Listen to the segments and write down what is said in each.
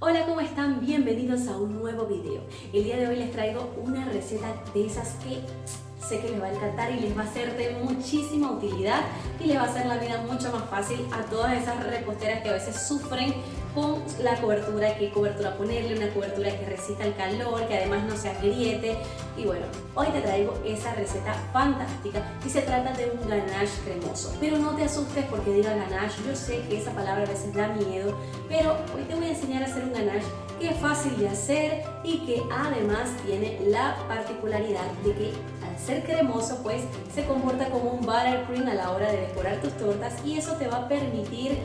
Hola, ¿cómo están? Bienvenidos a un nuevo video. El día de hoy les traigo una receta de esas que sé que les va a encantar y les va a ser de muchísima utilidad y les va a hacer la vida mucho más fácil a todas esas reposteras que a veces sufren con la cobertura, qué cobertura ponerle, una cobertura que resista el calor, que además no se agriete. Y bueno, hoy te traigo esa receta fantástica y se trata de un ganache cremoso. Pero no te asustes porque diga ganache, yo sé que esa palabra a veces da miedo, pero hoy te voy a enseñar a hacer un ganache que es fácil de hacer y que además tiene la particularidad de que al ser cremoso pues se comporta como un buttercream a la hora de decorar tus tortas y eso te va a permitir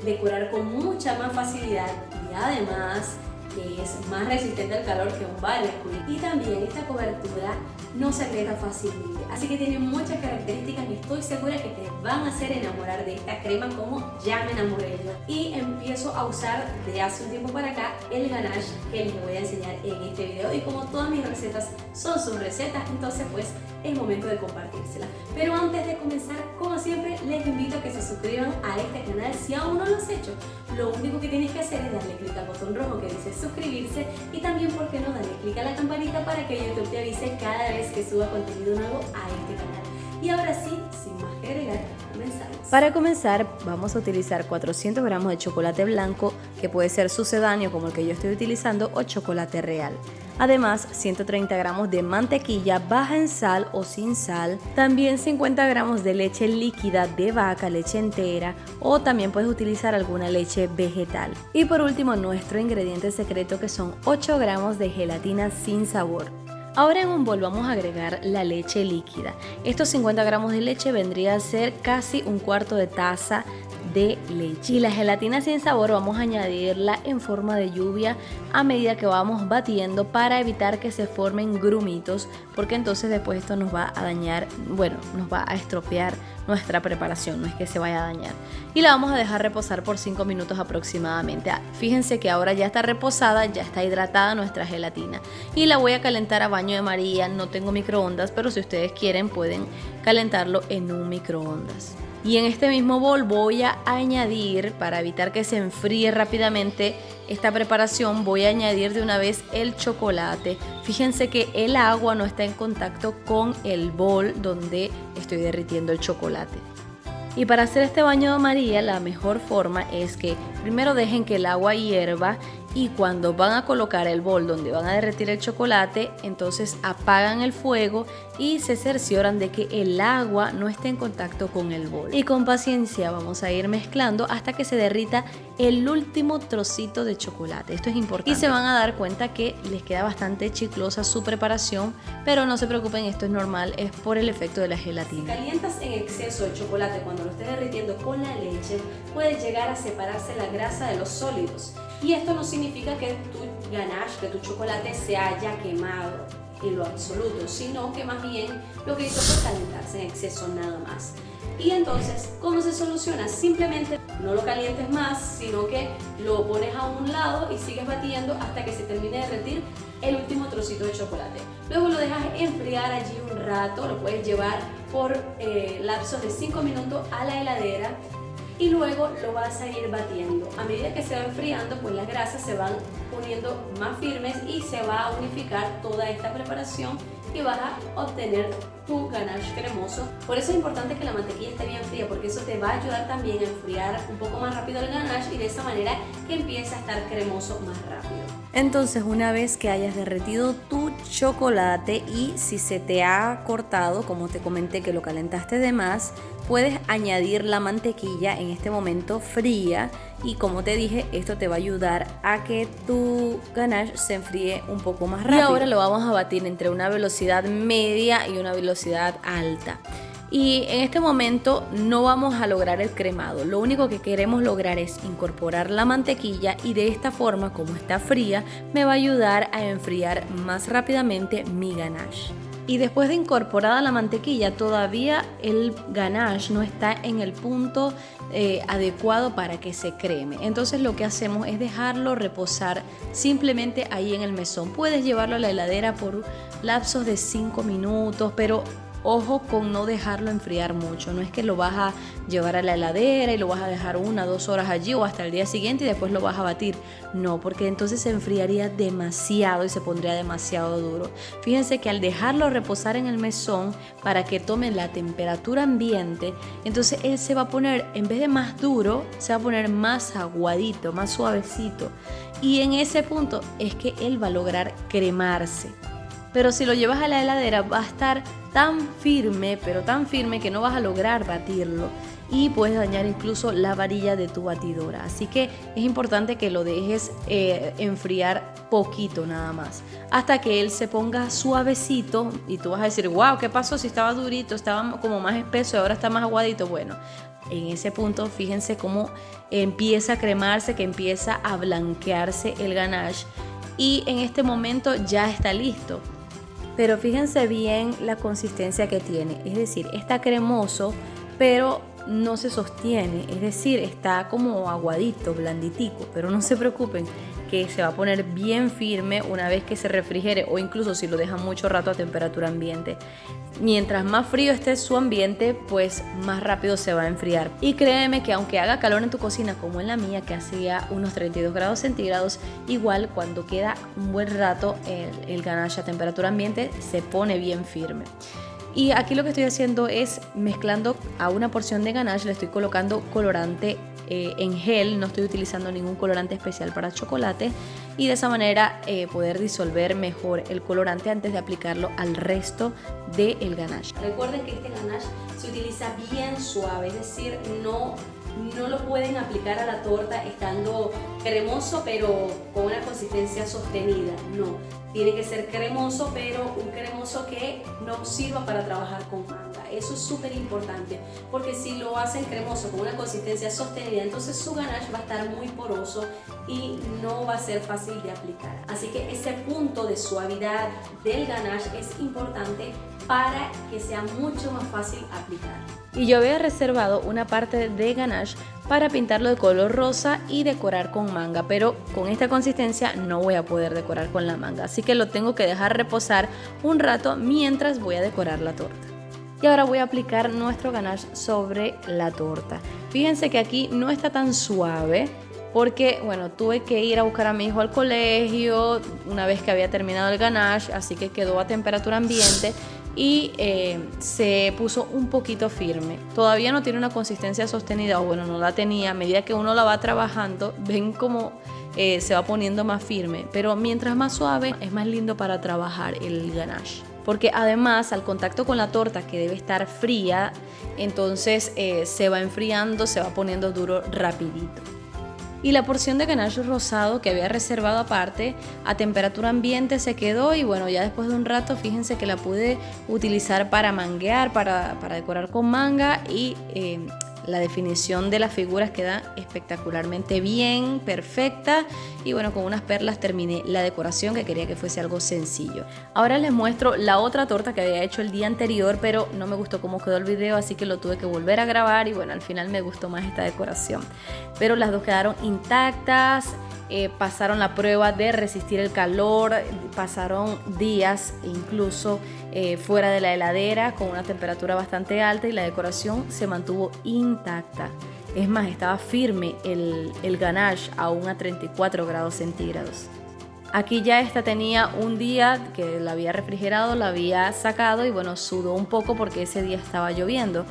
decorar con mucha más facilidad y además que es más resistente al calor que un buttercream. Y también esta cobertura no se agrieta fácilmente, así que tiene muchas características que estoy segura que te van a hacer enamorar de esta crema como ya me enamoré yo. Y empiezo a usar de hace un tiempo para acá el ganache que les voy a enseñar en este video, y como todas mis recetas son sus recetas, entonces pues es momento de compartírselas. Pero antes de comenzar, como siempre, les invito a que se suscriban a este canal si aún no lo has hecho. Lo único que tienes que hacer es darle clic al botón rojo que dice suscribirse y también, ¿por qué no?, darle clic a la campanita para que YouTube te avise cada vez que suba contenido nuevo a este canal. Y ahora sí, sin más que agregar, comenzamos. Para comenzar vamos a utilizar 400 gramos de chocolate blanco, que puede ser sucedáneo como el que yo estoy utilizando o chocolate real. Además 130 gramos de mantequilla baja en sal o sin sal. También 50 gramos de leche líquida de vaca, leche entera, o también puedes utilizar alguna leche vegetal. Y por último nuestro ingrediente secreto, que son 8 gramos de gelatina sin sabor. Ahora en un bol vamos a agregar la leche líquida. Estos 50 gramos de leche vendría a ser casi un cuarto de taza de leche. Y la gelatina sin sabor vamos a añadirla en forma de lluvia a medida que vamos batiendo para evitar que se formen grumitos, porque entonces después esto nos va a dañar, nos va a estropear nuestra preparación, no es que se vaya a dañar. Y la vamos a dejar reposar por 5 minutos aproximadamente. Fíjense que ahora ya está reposada, ya está hidratada nuestra gelatina. Y la voy a calentar a baño de María. No tengo microondas, pero si ustedes quieren pueden calentarlo en un microondas. Y en este mismo bol voy a añadir, para evitar que se enfríe rápidamente esta preparación, voy a añadir de una vez el chocolate. Fíjense que el agua no está en contacto con el bol donde estoy derritiendo el chocolate. Y para hacer este baño de María, la mejor forma es que primero dejen que el agua hierva, y cuando van a colocar el bol donde van a derretir el chocolate, entonces apagan el fuego y se cercioran de que el agua no esté en contacto con el bol. Y con paciencia vamos a ir mezclando hasta que se derrita el último trocito de chocolate. Esto es importante. Y se van a dar cuenta que les queda bastante chiclosa su preparación, pero no se preocupen, esto es normal, es por el efecto de la gelatina. Si calientas en exceso el chocolate cuando lo estés derritiendo con la leche, puede llegar a separarse la grasa de los sólidos. Y esto no significa que tu ganache, que tu chocolate se haya quemado en lo absoluto, sino que más bien lo que hizo fue calentarse en exceso nada más. Y entonces, ¿cómo se soluciona? Simplemente no lo calientes más, sino que lo pones a un lado y sigues batiendo hasta que se termine de derretir el último trocito de chocolate. Luego lo dejas enfriar allí un rato, lo puedes llevar por lapsos de 5 minutos a la heladera. Y luego lo vas a ir batiendo. A medida que se va enfriando, pues las grasas se van poniendo más firmes y se va a unificar toda esta preparación y vas a obtener tu ganache cremoso. Por eso es importante que la mantequilla esté bien fría, porque eso te va a ayudar también a enfriar un poco más rápido el ganache y de esa manera que empiece a estar cremoso más rápido. Entonces, una vez que hayas derretido tu chocolate y si se te ha cortado, como te comenté que lo calentaste de más, puedes añadir la mantequilla en este momento fría, y como te dije, esto te va a ayudar a que tu ganache se enfríe un poco más rápido. Y ahora lo vamos a batir entre una velocidad media y una velocidad alta. Y en este momento no vamos a lograr el cremado, lo único que queremos lograr es incorporar la mantequilla, y de esta forma, como está fría, me va a ayudar a enfriar más rápidamente mi ganache. Y después de incorporada la mantequilla, todavía el ganache no está en el punto adecuado para que se creme. Entonces lo que hacemos es dejarlo reposar simplemente ahí en el mesón. Puedes llevarlo a la heladera por lapsos de 5 minutos, pero ojo con no dejarlo enfriar mucho. No es que lo vas a llevar a la heladera y lo vas a dejar 1 o 2 horas allí o hasta el día siguiente y después lo vas a batir. No, porque entonces se enfriaría demasiado y se pondría demasiado duro. Fíjense que al dejarlo reposar en el mesón para que tome la temperatura ambiente, entonces él se va a poner, en vez de más duro, se va a poner más aguadito, más suavecito. Y en ese punto es que él va a lograr cremarse. Pero si lo llevas a la heladera va a estar tan firme, pero tan firme que no vas a lograr batirlo y puedes dañar incluso la varilla de tu batidora. Así que es importante que lo dejes enfriar poquito nada más, hasta que él se ponga suavecito y tú vas a decir, wow, ¿qué pasó? Si estaba durito, estaba como más espeso y ahora está más aguadito. Bueno, en ese punto fíjense cómo empieza a cremarse, que empieza a blanquearse el ganache y en este momento ya está listo. Pero fíjense bien la consistencia que tiene, es decir, está cremoso, pero no se sostiene, es decir, está como aguadito, blanditico, pero no se preocupen que se va a poner bien firme una vez que se refrigere o incluso si lo dejan mucho rato a temperatura ambiente. Mientras más frío esté su ambiente, pues más rápido se va a enfriar. Y créeme que aunque haga calor en tu cocina como en la mía, que hacía unos 32 grados centígrados, igual cuando queda un buen rato el ganache a temperatura ambiente se pone bien firme. Y aquí lo que estoy haciendo es mezclando a una porción de ganache, le estoy colocando colorante en gel, no estoy utilizando ningún colorante especial para chocolate y de esa manera poder disolver mejor el colorante antes de aplicarlo al resto del ganache. Recuerden que este ganache se utiliza bien suave, es decir, no lo pueden aplicar a la torta estando cremoso pero con una consistencia sostenida, no. Tiene que ser cremoso, pero un cremoso que no sirva para trabajar con manga. Eso es súper importante, porque si lo hacen cremoso con una consistencia sostenida, entonces su ganache va a estar muy poroso y no va a ser fácil de aplicar. Así que ese punto de suavidad del ganache es importante para que sea mucho más fácil aplicar. Y yo había reservado una parte de ganache para pintarlo de color rosa y decorar con manga, pero con esta consistencia no voy a poder decorar con la manga, así que lo tengo que dejar reposar un rato mientras voy a decorar la torta. Y ahora voy a aplicar nuestro ganache sobre la torta. Fíjense que aquí no está tan suave porque, bueno, tuve que ir a buscar a mi hijo al colegio una vez que había terminado el ganache, así que quedó a temperatura ambiente y se puso un poquito firme. Todavía no tiene una consistencia sostenida, o bueno, no la tenía. A medida que uno la va trabajando, ven cómo se va poniendo más firme, pero mientras más suave es más lindo para trabajar el ganache, porque además al contacto con la torta, que debe estar fría, entonces se va enfriando, se va poniendo duro rapidito. Y la porción de ganache rosado que había reservado aparte a temperatura ambiente se quedó, y bueno, ya después de un rato fíjense que la pude utilizar para manguear, para decorar con manga, y la definición de las figuras queda espectacularmente bien, perfecta, y bueno, con unas perlas terminé la decoración, que quería que fuese algo sencillo. Ahora les muestro la otra torta que había hecho el día anterior, pero no me gustó cómo quedó el video, así que lo tuve que volver a grabar, y bueno, al final me gustó más esta decoración. Pero las dos quedaron intactas. Pasaron la prueba de resistir el calor, pasaron días incluso fuera de la heladera con una temperatura bastante alta, y la decoración se mantuvo intacta. Es más, estaba firme el ganache aún a 34 grados centígrados. Aquí ya esta tenía un día que la había refrigerado, la había sacado, y bueno, sudó un poco porque ese día estaba lloviendo,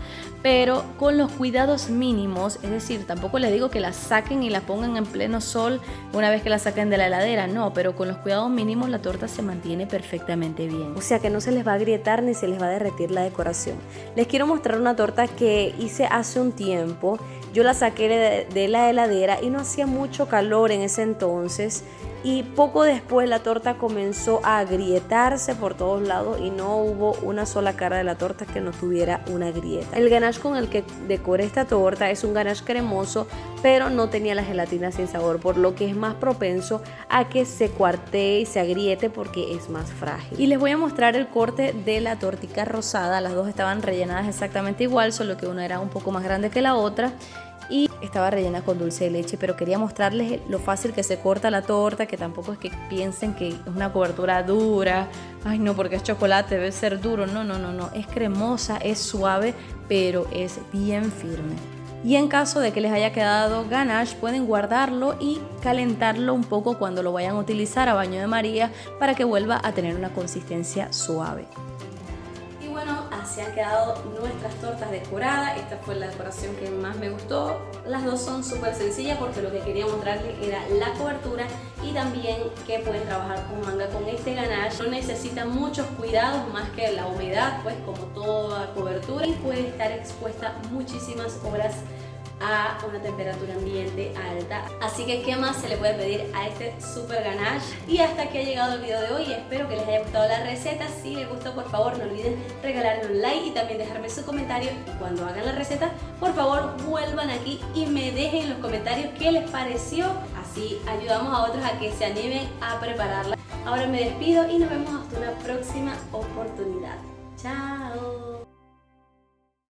pero con los cuidados mínimos, es decir, tampoco les digo que la saquen y la pongan en pleno sol una vez que la saquen de la heladera, no, pero con los cuidados mínimos la torta se mantiene perfectamente bien. O sea que no se les va a agrietar ni se les va a derretir la decoración. Les quiero mostrar una torta que hice hace un tiempo. Yo la saqué de la heladera y no hacía mucho calor en ese entonces, y poco después la torta comenzó a agrietarse por todos lados y no hubo una sola cara de la torta que no tuviera una grieta. El ganache con el que decoré esta torta es un ganache cremoso, pero no tenía la gelatina sin sabor, por lo que es más propenso a que se cuartee y se agriete porque es más frágil. Y les voy a mostrar el corte de la tortica rosada. Las dos estaban rellenadas exactamente igual, solo que una era un poco más grande que la otra. y estaba rellena con dulce de leche, pero quería mostrarles lo fácil que se corta la torta, que tampoco es que piensen que es una cobertura dura. Ay no, porque es chocolate, debe ser duro. No, es cremosa, es suave, pero es bien firme. Y en caso de que les haya quedado ganache, pueden guardarlo y calentarlo un poco cuando lo vayan a utilizar a baño de María para que vuelva a tener una consistencia suave. Y bueno, así han quedado nuestras tortas decoradas. Esta fue la decoración que más me gustó. Las dos son súper sencillas porque lo que quería mostrarles era la cobertura y también que pueden trabajar con manga con este ganache. No necesitan muchos cuidados más que la humedad, pues como toda cobertura, y puede estar expuesta muchísimas horas a una temperatura ambiente alta. Así que ¿qué más se le puede pedir a este super ganache? Y hasta aquí ha llegado el video de hoy. Espero que les haya gustado la receta. Si les gustó, por favor no olviden regalarme un like y también dejarme su comentario. Y cuando hagan la receta, por favor vuelvan aquí y me dejen en los comentarios qué les pareció. Así ayudamos a otros a que se animen a prepararla. Ahora me despido y nos vemos hasta una próxima oportunidad. Chao.